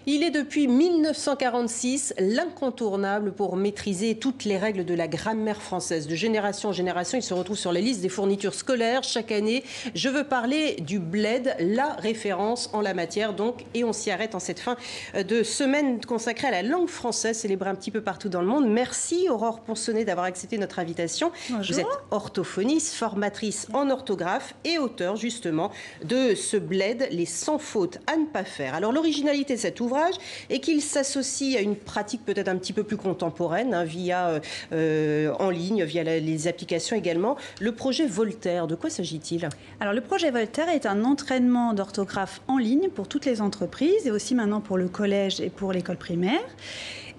Il est depuis 1946 l'incontournable pour maîtriser toutes les règles de la grammaire française. De génération en génération, il se retrouve sur les listes des fournitures scolaires chaque année. Je veux parler du bled, la référence en la matière donc. Et on s'y arrête en cette fin de semaine consacrée à la langue française, célébrée un petit peu partout dans le monde. Merci Aurore Ponsonnet d'avoir accepté notre invitation. Bonjour. Vous êtes orthophoniste, formatrice en orthographe et auteur justement de ce bled, les 100 fautes à ne pas faire. Alors l'originalité de cet ouvrage et qu'il s'associe à une pratique peut-être un petit peu plus contemporaine, via en ligne, via les applications également. Le projet Voltaire, de quoi s'agit-il? Alors le projet Voltaire est un entraînement d'orthographe en ligne pour toutes les entreprises et aussi maintenant pour le collège et pour l'école primaire.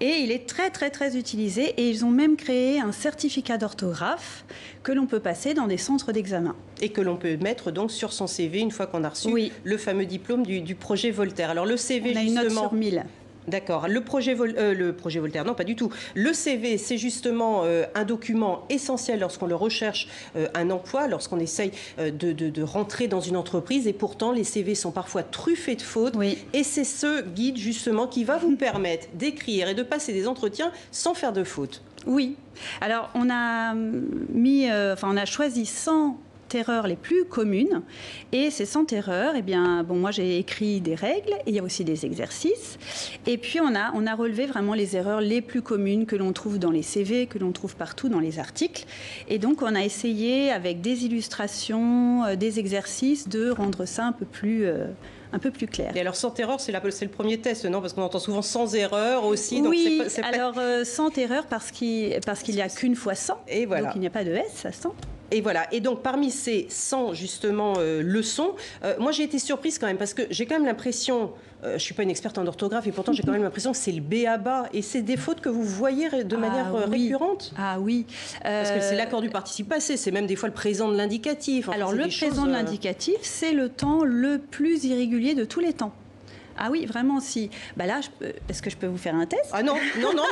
Et il est très utilisé et ils ont même créé un certificat d'orthographe que l'on peut passer dans des centres d'examen. Et que l'on peut mettre donc sur son CV une fois qu'on a reçu le fameux diplôme du projet Voltaire. Alors le CV, on a justement, une note sur 1000. D'accord. Le projet Voltaire, non, pas du tout. Le CV, c'est justement un document essentiel lorsqu'on le recherche un emploi, lorsqu'on essaye de rentrer dans une entreprise. Et pourtant, les CV sont parfois truffés de fautes. Oui. Et c'est ce guide, justement, qui va vous permettre d'écrire et de passer des entretiens sans faire de fautes. Oui. Alors, on a choisi 100 erreurs les plus communes. Et ces 100 erreurs, eh bien, bon, moi j'ai écrit des règles, et il y a aussi des exercices. Et puis on a relevé vraiment les erreurs les plus communes que l'on trouve dans les CV, que l'on trouve partout dans les articles. Et donc on a essayé avec des illustrations, des exercices, de rendre ça un peu plus clair. Et alors, 100 erreurs, c'est le premier test, non? Parce qu'on entend souvent 100 erreurs aussi. Oui, donc alors 100 erreurs parce qu'il n'y a qu'une fois 100. Et voilà. Donc il n'y a pas de S à 100. Et voilà. Et donc, parmi ces 100, justement, leçons, moi, j'ai été surprise quand même, parce que j'ai quand même l'impression, je ne suis pas une experte en orthographe, et pourtant, j'ai quand même l'impression que c'est le b.a.-ba. Et c'est des fautes que vous voyez de manière récurrente? Ah oui. Parce que c'est l'accord du participe passé, c'est même des fois le présent de l'indicatif. Enfin, alors, le présent de l'indicatif, c'est le temps le plus irrégulier de tous les temps. Ah oui, vraiment, si. Bah là, est-ce que je peux vous faire un test? Ah non,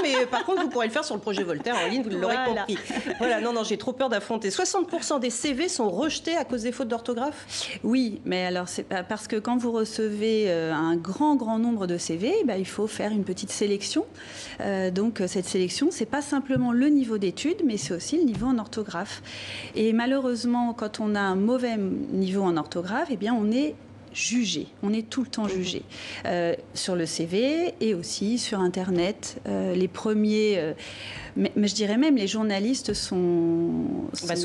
mais par contre, vous pourrez le faire sur le projet Voltaire en ligne, vous l'aurez compris. Voilà, non, j'ai trop peur d'affronter. 60% des CV sont rejetés à cause des fautes d'orthographe? Oui, mais alors, c'est parce que quand vous recevez un grand nombre de CV, bah, il faut faire une petite sélection. Donc, cette sélection, c'est pas simplement le niveau d'études, mais c'est aussi le niveau en orthographe. Et malheureusement, quand on a un mauvais niveau en orthographe, eh bien, on est jugé. On est tout le temps jugé sur le CV et aussi sur Internet. Les premiers, mais je dirais même les journalistes sont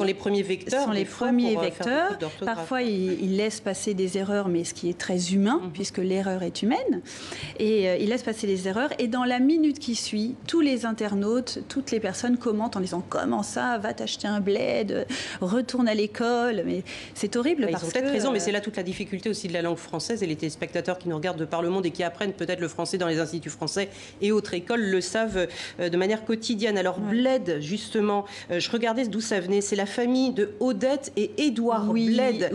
les premiers vecteurs. Sont les premiers vecteurs. Parfois, ils laissent passer des erreurs, mais ce qui est très humain, puisque l'erreur est humaine. Et ils laissent passer les erreurs. Et dans la minute qui suit, tous les internautes, toutes les personnes commentent en disant « Comment ça? Va t'acheter un bled, retourne à l'école. » Mais c'est horrible. Ils ont peut-être raison, mais c'est là toute la difficulté aussi de la langue française, et les téléspectateurs qui nous regardent de par le monde et qui apprennent peut-être le français dans les instituts français et autres écoles le savent de manière quotidienne. Alors bled, justement, je regardais d'où ça venait. C'est la famille de Odette et Édouard Bled,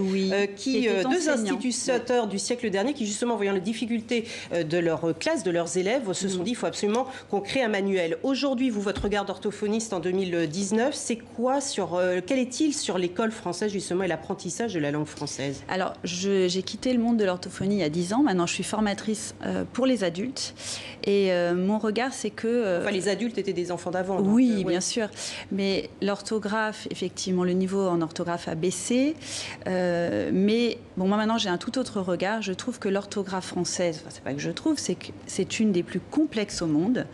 qui deux instituteurs du siècle dernier, qui justement, voyant les difficultés de leur classe, de leurs élèves, se sont dit il faut absolument qu'on crée un manuel. Aujourd'hui, vous, votre regard d'orthophoniste en 2019, c'est quoi quel est-il sur l'école française justement et l'apprentissage de la langue française? Alors, j'ai quitté le monde de l'orthophonie il y a 10 ans. Maintenant, je suis formatrice pour les adultes. Et mon regard, c'est que... Enfin, les adultes étaient des enfants d'avant. Oui, bien sûr. Mais l'orthographe, effectivement, le niveau en orthographe a baissé. Mais bon, moi, maintenant, j'ai un tout autre regard. Je trouve que l'orthographe française, enfin, c'est pas que je trouve, c'est que c'est une des plus complexes au monde.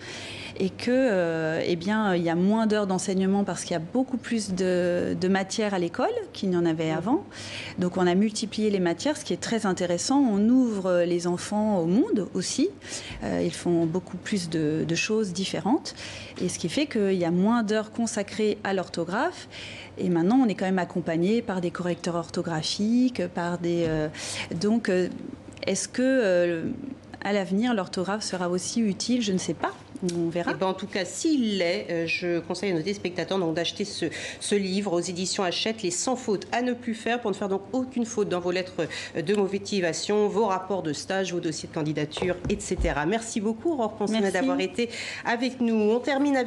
Et que, eh bien, il y a moins d'heures d'enseignement parce qu'il y a beaucoup plus de matières à l'école qu'il n'y en avait avant. Donc, on a multiplié les matières, ce qui est très intéressant. On ouvre les enfants au monde aussi. Ils font beaucoup plus de choses différentes. Et ce qui fait qu'il y a moins d'heures consacrées à l'orthographe. Et maintenant, on est quand même accompagné par des correcteurs orthographiques, par des... Donc, est-ce que... à l'avenir, l'orthographe sera aussi utile? Je ne sais pas. On verra. En tout cas, s'il l'est, je conseille à nos téléspectateurs d'acheter ce livre aux éditions Hachette, les 100 fautes à ne plus faire pour ne faire donc aucune faute dans vos lettres de motivation, vos rapports de stage, vos dossiers de candidature, etc. Merci beaucoup, Aurore Ponsonnet, d'avoir été avec nous. On termine avec